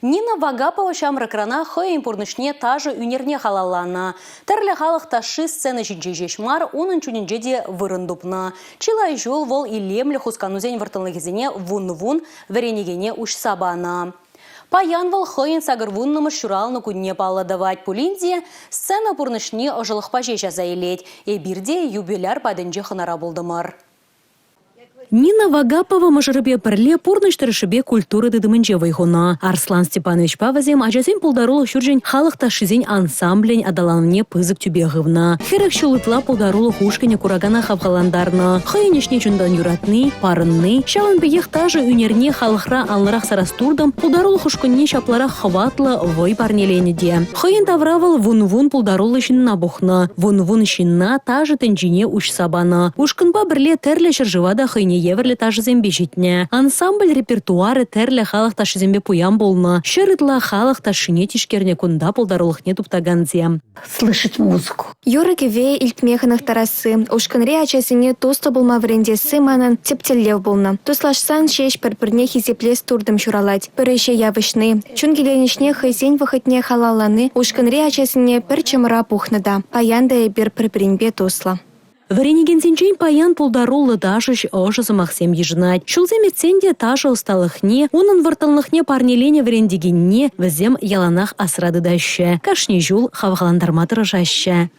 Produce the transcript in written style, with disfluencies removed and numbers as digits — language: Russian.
Нина Вагапова шамракрана хой импурнышне тажы үнерне халаллана. Тәрлі халық ташы сцена жинжежешмар, оның чүнінжеде вырындупна. Чилай жол вол илемлі хусканузен вартынлығызіне вун-вун варенегене уш сабана. Паян вол хойын сагырвуннымы шуралны күнне палладавать пулинде, сцена пурнышне ожылық пажеша заилеть, и бирде юбиляр падынже хынара болдымар. Нина Вагапова мажырыбе пірле пурныштырышыбе культуры дыдымынже вайхуна. Арслан Степанович Павазем ажазем пулдарулы шүржен халық ташызен ансамблень адаланне пызык тюбе ғывна. Херек шулытла пулдарулы хушкене курагана хавхаландарна. Хайынешне чундан юратны, парынны. Шаван беех тажы үнерне халықра алларах сарастурдам пулдарулы хушкенне шапларах хватлы вой парнеленеде. Хайын тавравал вун-вун пулдарулы шинна бухна. Вун-вун шинна тажы тенжине уш сабана. Ушкынба бірле терле шыржывада хайне еверлі ташызембе жетіне. Ансамбль репертуары тәрлі халық ташызембе пуян болна. Шырытла халық ташыне тишкерне кунда полдарулықне туптаганзе. Слышать музыку. Юрыкеве илтмеханах тарасы. Ушканре ачасыне тоста болма врендесі манан тептеллев болна. Туслашсан шеш пір-пірне хизеплес турдым шуралать. Піріше явышны. Чунгеленішне хайзен вахытне халаланы. Ушканре ачасыне пір чымыра пухнада. Паянда бір пір-пірінбе тосла. Варенегенсенчен паян пулдарулы дашыш ожызы махсем ежнать. Шулземетсенде тажы усталыхне, унын вартылныхне парнелене варендегенне візем яланах асрады дашы. Кашне жул хавғаландарматыры жашы.